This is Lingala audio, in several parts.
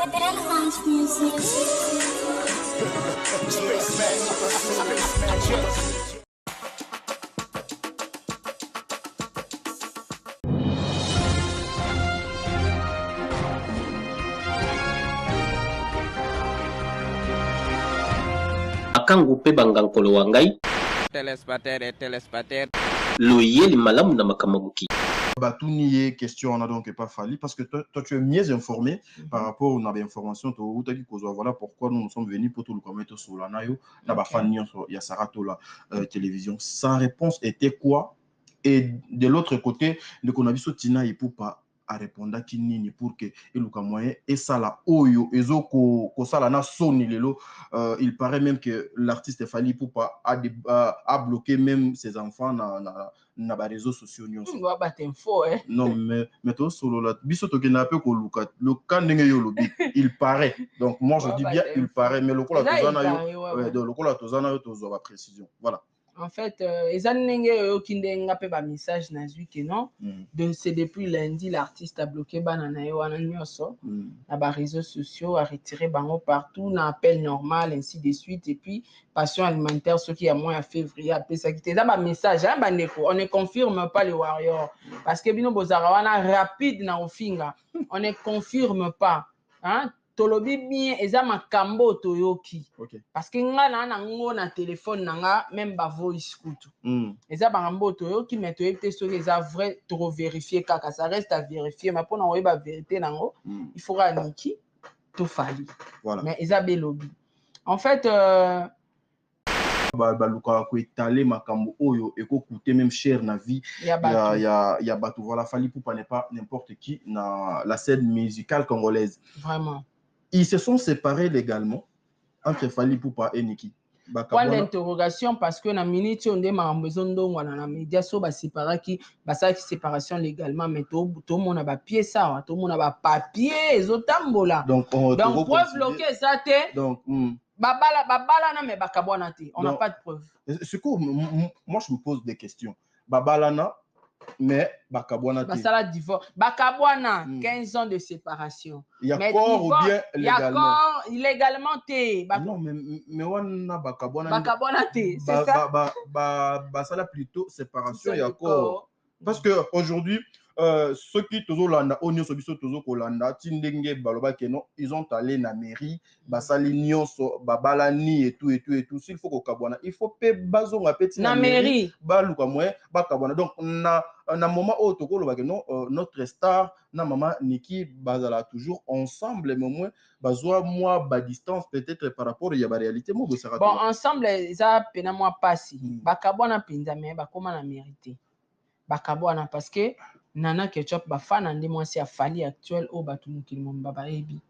Renaissance music. Akangu pe bangankolo wangai Téléspater. loyeli malamu na makamaguki. Batuni question on a donc pas fallu parce que toi tu es mieux informé par rapport aux informations voilà pourquoi nous sommes venus pour tout le commettre sur la nayo na ba fan nyonso ya Sarato la télévision. Sa réponse était quoi? Et de l'autre côté le konabiso tina ipupa a répondu kinini pour que eluka moyen et ça la oyo ezoko ko sala na soni lelo. Il paraît même que l'artiste Fally Ipupa a bloqué même ses enfants na ba réseaux sociaux nyonso. Non mais to solo la biso to kena pe ko luka le kandenge yo lobi il paraît. Donc moi je dis bien il paraît mais le kola tozana yo le kola tozana yo tozo ba précision. Voilà. En fait, message non. C'est depuis lundi l'artiste a bloqué banana na réseaux sociaux, a retiré bango partout, na appel normal ainsi de suite et puis passion alimentaire ce qui a moins à février après ça qui dans message hein bandeko, on ne confirme pas les warriors parce que bino bozarawana rapide na ofinga, on ne confirme pas hein. Tolobi bien eza makambo toyoki parce que nga na ngo na téléphone nanga même ba voice kutu eza makambo toyoki mais toyete so eza vrai to vérifier kaka ça reste à vérifier mais pour na oyeba vérité nango il faudra niki to Fally voilà mais eza belobi en fait baluka ko étaler makambo oyo eko coûter même cher na vie ya bato. Voilà, Fally Ipupa n'est pas n'importe qui na la scène musicale congolaise vraiment. Ils se sont séparés légalement entre Fally Ipupa et Niki. Point d'interrogation parce que na minute on demande besoin d'ongwana na média so ba séparaki ba sa séparation légalement mais tout monde a ba pied ça tout monde a ba papier ezotambola donc preuve bloquée ça té donc babala na mais bakabwana té on n'a pas de preuve. C'est quoi moi je me pose des questions babala na mais bakabwana té basala divorce bakabwana 15 ans de séparation il y a corps ou bien légalement il y a corps illégalement té non mais wana bakabwana té c'est ça basala plutôt séparation il y a corps parce que aujourd'hui ceux qui tozolanda onyo sobiso tozokolanda tindenge baloba keno ils ont allé na mairie basali nyonso babalani et tout s'il faut kokabwana il faut pe bazonga petit na mairie baluka moyen bakabwana donc na moment où tokoloba keno notre star na mama Niki bazala toujours ensemble mais moins bazwa moi ba distance peut-être par rapport ya ba réalité mo bo sera bon ensemble ça pena moi passi bakabwana pinza mais bakoma na mérité bakabwana parce que Nana Ketchup bafana ndi mwasi ya Fally actuel au batu mukili momba baebi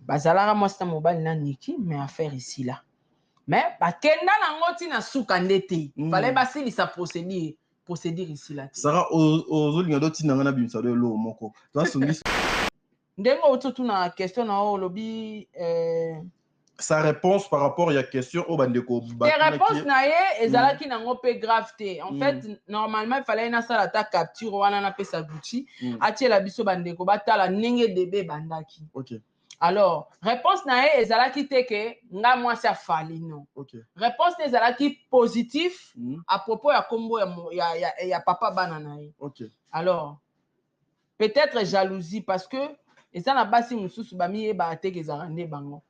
bazalaka mwasi na mobali na Niki mais affaire ici là mais bakenda na ngoti na suka ndete fallait basilisa procédure ici là Sarah ozolinga do tinanga na bimisa do lo moko tosungisa ndengo otutu na question na lobi sa réponse par rapport à la question au bandeko les réponses naie ezalaki nango pe gravité en fait normalement il fallait na sala ta capture wana na pesa Gucci atiela biso bandeko batala ndenge bébé bandaki OK alors réponse naie ezalaki te que nga mwasi Fally non OK réponse ezalaki positif à propos ya kombo ya papa bana nae OK alors peut-être jalousie parce que eza na basi mususu bami ba te ke ezalande bango.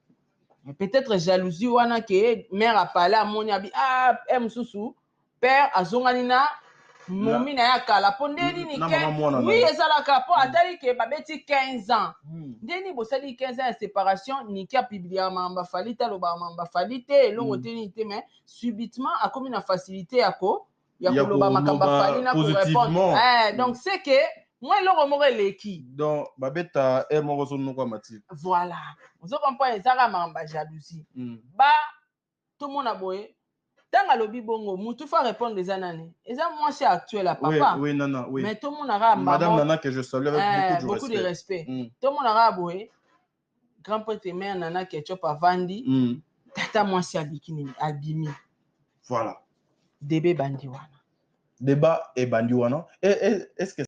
Peut-être jalousie wana que mère a parlé à mon abi mususu père azonganina momi na ya kala pondeni ni oui ezalaka po atali ke babeti 15 ans ndeni bosali 15 ans de séparation ni ki a publié mamba Fally taloba mamba Fally te longo teni te mais subitement a comme une facilité ya koloba makamba Fally na ko répondre donc c'est que moi le moko eleki donc babeta moko sonu kwa mati voilà vous comprenez ça mamba jalousie ba tout monde a boye tanga lobi bongo mutu fa répondre des années eza moi c'est actuel à papa oui nana oui mais tout le monde a madame Nana que je salue avec beaucoup de respect tout le monde a boye grand prêtre mère Nana Ketchup a vandi tata moi c'est abikini abimi voilà débé bandi wana débat et bandi wana et est-ce que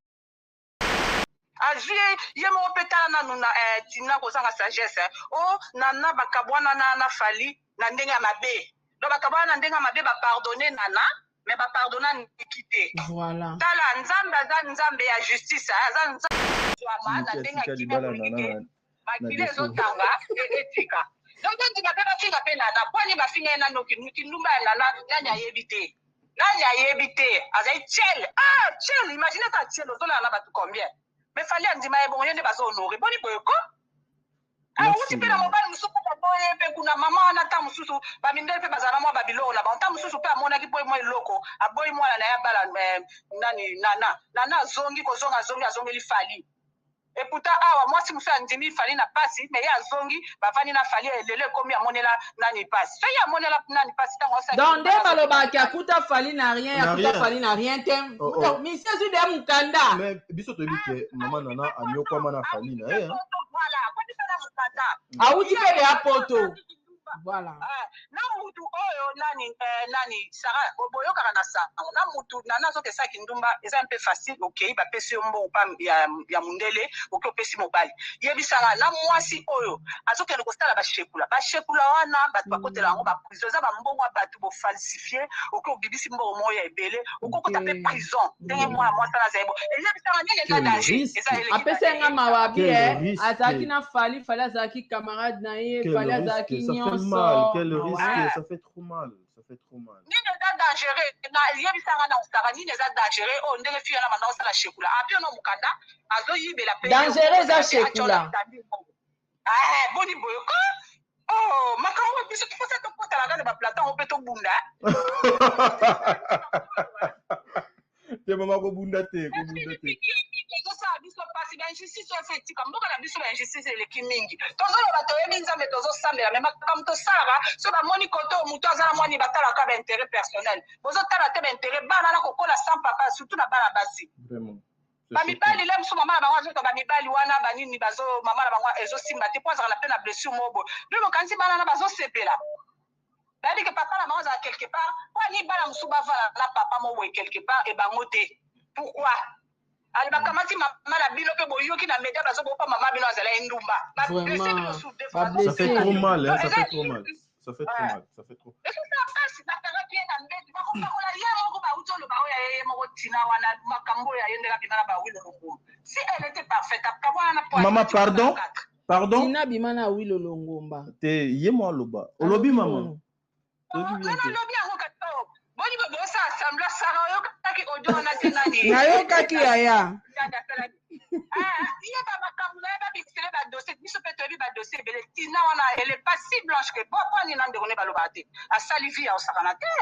azwi ye moko mpe tala nanu na tina kozanga sagesse o nana bakabwana na fali na ndenge ya mabe donc bakabwana na ndenge ya mabe bapardonne nana mais bapardonna ndiki te tala nzambe aza nzambe ya justice aza nzambe na ndenge ya kimia kolingike makili ezotanga etika donc ndika mpe bafinga mpe nana pwani bafinga ye nano kindumba ya nana nani ayebi te nani ayebi te azali tiel tiel imagine ka tiel ozolala na bato combien mais fali andima ye bongo ye nde bazohonore boni boyeko awuti mpe na mobali mosusu baboye mpe kuna mama wana ntan mosusu bamindele mpe bazala mwa babiloko na bango ntan mosusu mpe amonaki boyi mwa eloko aboyi mwana na ye abala nani nana azongi kozonga azongeli fali eputa awa mwasi mosusu andimi fali na pasi me ye azongi bavandi na fali elelo ekomi amonela nani pasi so ye amonela nani pasi ntango donc nde balobaki akuta fali na rien akuta fali na rien te misi azwi de mokanda mais biso toyebi ke mama nana anyokwama na fali na ye awuti mpe de ya poto voilà na mutu oyo nani sara boyokaka na sango na mutu nana azokesaki ndumba eza mpe facile okei bapesi yo mbongo pa ya mundele oke opesi mobali yebisanga na mwasi oyo azokende kosala bashekula wana bato bakotela yango baprison eza bambongo ya bato bofalsifie oke obibisi mbongo moko ya ebele okokota mpe prison ndenge mwana mwasi ana azali bo eyebisanga nini eza danger apesenga mawabi azalaki na fali azalaki camarade na ye fali azalaki nyonso quel risque, ça fait trop mal, ça fait trop mal. Nini eza dangereux na yebisanga na usaka nini eza dangereux o ndenge fiyo na manda osala shekula apio no mukanda azoyibela pe dangereux eza shekula boni boyoko oh makambo biso tuposa tokotala kaka baplaton oyo mpe tobunda te mama kobunda te ezosala biso mpasi bainjustice oyo etika mboka na biso bainjustice eleki mingi tozoloba toyebi nzambe tozosambela me makambo tosalaka so bamoni kote oyo motu aza na mwani batalaka bainteret personnel bozotala te bainteret bana na kokola sans papa surtout na bana basi bamibali le mosu mama na bango azoka bamibali wana banini mama na bango ezosimba te po azaka na mpe na blessure mobo mpe mokanisi bana na bazosepela bayebi ke papa na bango azala quelque part po ani bana mosusu bavala na papa moboye quelque part ebango te pourquoi ali bakamati mama na bino mpe boyoki na media bazobopa mama bino azala endumba bablesse bino sous défense ça fait trop mal ça fait trop mal ça fait trop mal ça fait trop esosa mpasi bakangaki ye na mbeti bakokakola ye moko bauti oloba oyo ye moko tina wana makambo oyo aye ndenge abima na bawilo longomo si elle était parfaite akabo wana na mama pardon tina bima na wilo longomba te ye mo aloba olobi mama olobi yango kato boni bobosa assemble sara oyokaki audio wana te nani nayokaki yaya ye bamakambo na ye babikisele badossier biso mpe toyebi badossier ebele tina wana ele pas si blanche ke poponi na ndeko ne balobaka te asali vi ya osakana te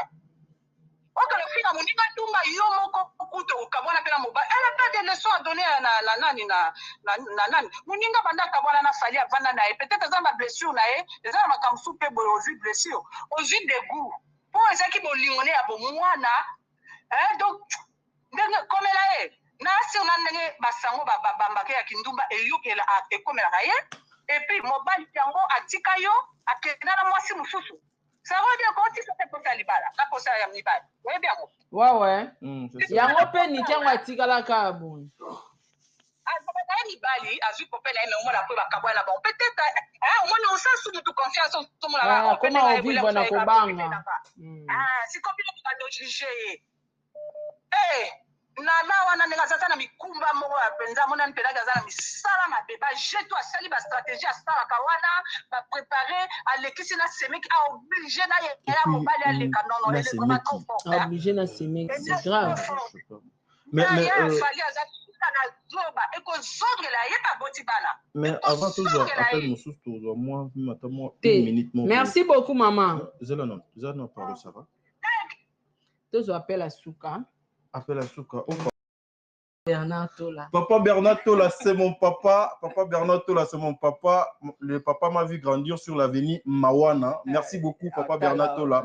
okalofika moninga tumba yo moko kuta okabwana mpe na mobali elle a pas de leçon à donner na nani na nani moninga banda akabwana na fali avanda na ye peut-être eza na blessure na ye eza na makambo su mpe boye ozwi blessure ozwi dégoût mpo ezaki bolingo ne ya bomwana donc ndenge komela ye nasi na ndenge basango babambake ya kindumba eyokela ekomelaka ye epuis mobali yango atika yo akenda na mwasi mosusu sarobi akotisa mpe posa ya libala na posa ya mibali oyebi yango wawe yango mpe niki yango atikalaka boni azobaka ye mibali azwi pope na ye me omona mpe bakabwa na bango peut-être omoni osasu mutu confiance koma ovivre na kobanga sikopile badojuge ye nana wana ndenge azaza na mikumba moko ya mpenza amonani mpenaki aza na misala mabe bajeto asali bastratégie asalaka wana baprépare alekisi na semeki aoblige na yeya mobali aleka nono ele vraiment trop fort obligé na semeki c'est grave fali aza na zoba ekozongela ye baboti bana mais avant toujours appel mosusu tozwa mwa mata mwa une minute moko merci beaucoup maman zela non parle ça va tozwa appel à suka appel à Souka. Bernard Tola. Papa Bernard Tola, c'est mon papa. Papa Bernard Tola, c'est mon papa. Le papa m'a vu grandir sur l'avenue Mawana. Merci beaucoup, papa Bernard Tola.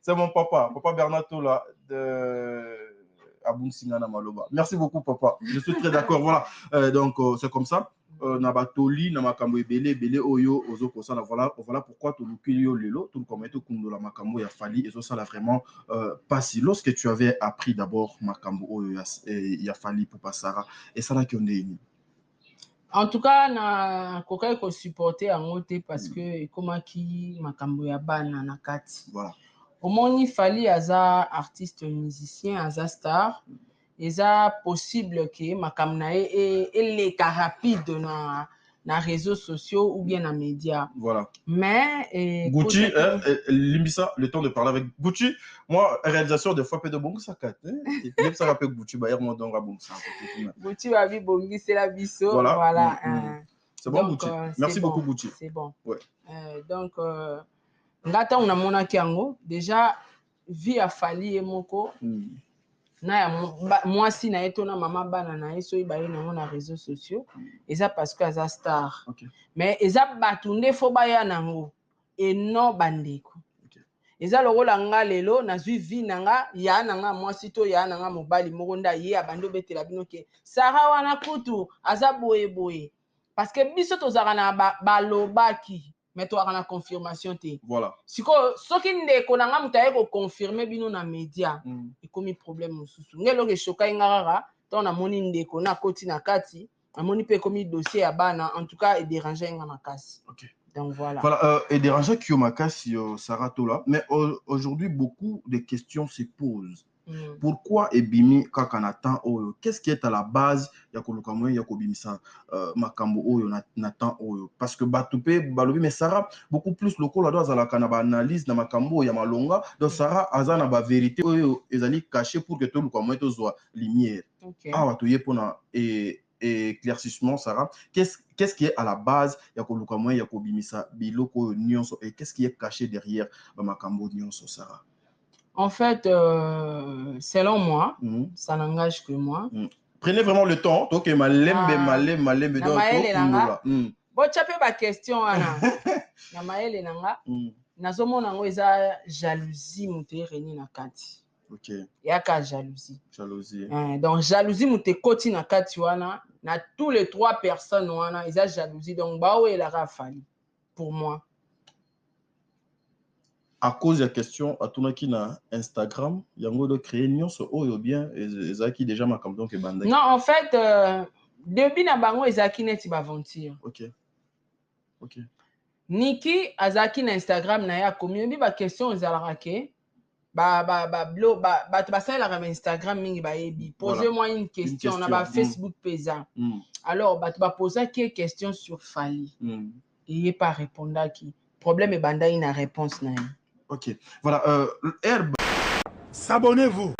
C'est mon papa. Papa Bernard Tola de Aboum Singana Maloba. Merci beaucoup, papa. Je suis très d'accord. Voilà. Donc, c'est comme ça. Nabatoli, Namakambo Bele, Oyo, Ozo Kosala. Voilà pourquoi tout le Kilio Lelo, tout le Kometo Kundola Makambo Yafali, et ça l'a vraiment pas si. Lorsque tu avais appris d'abord Makambo Oyo Yafali pour Passara, et ça n'a qu'un déni. En tout cas, na kokai ko supporter en côté parce que comment qui makambo ya bana na kati. Voilà. Omoni Fally aza artiste musicien, aza star. Eza possible que makambo na eleka rapide na réseaux sociaux ou bien na médias. Voilà. Mais Gucci, Limbisa, le temps de parler avec Gucci. Moi, réalisation des fois, peu de bon, ça cate. Il ça rappelle Gucci, bah, hier, moi, donc, bon, ça. Gucci va vivre bongi, c'est la biso. Voilà. C'est bon, donc, Gucci. Merci beaucoup, Gucci. C'est bon. Ouais. Donc, ngata on a mona kiango déjà vie à Fally et moko. Na ya mwasi na eto na mama bana na eso ibaye na na réseaux sociaux eza parce que aza star. Okay. Mais eza batunde fo baya nango eno bandeko. Okay. Eza lokola nga lelo nazwi vie nanga ya nanga mwasi to ya nanga mobali moko nda ye abando betela bino ke Sarah wana kutu aza boye boye parce que biso tozaka na balobaki mais toi na confirmation te. Voilà. Siko soki ndeko nanga mutaye ko confirmer bino na média et comme problème mususu ngelo ke shoka ngara to na moni ndeko na koti na kati amoni pe comme dossier ya bana en tout cas et déranger nga makasi. OK. Donc voilà. Voilà, et déranger Kiyomakashi Sarah Tola, mais aujourd'hui beaucoup de questions se posent. Pourquoi Ebimi Kakanatan Oyo? Qu'est-ce qui est à la base Yakolukamwe Yakobimisa Makambo Oyo Nathan Oyo? Parce que Batoupe Balobi mais Sarah beaucoup plus local là dans la kanaba analyse na Makambo Yamalonga donc Sarah azana ba vérité Oyo ezali caché pour que tout le Kamwe to soit lumière. Ah watoye pona et éclaircissement Sarah qu'est-ce qui est à la base Yakolukamwe Yakobimisa Biloko Nyonso et qu'est-ce qui est caché derrière Makambo Nyonso Sarah? En fait, selon moi, ça n'engage que moi. Prenez vraiment le temps. Donc, malembe. Bon, tu as fait ma question, Anna. Na maele nanga. Nazomo nango eza jalousie mouté reni na kati. Ok. Yaka jalousie. Jalousie. Donc, jalousie mouté koti na kati wana. Na tous les 3 personnes wana, eza jalousie. Donc, bao et la Fally. Pour moi. À cause de la question, à tout na Instagram, il y a un de créer nyonso oyo bien ezaki déjà ma donc e bandaki. Non, en fait, depuis na bango ezaki neti ba aventure. OK. OK. Niki azaki na Instagram na ya komi bi ba question ezalaka ke ba basala la Instagram mingi ba yebi. Posez-moi une question na ba Facebook pesa. Alors ba poser qui question sur Fally. Il pas répondre qui. Problème e banda ina réponse na. OK. Voilà, S'abonnez-vous.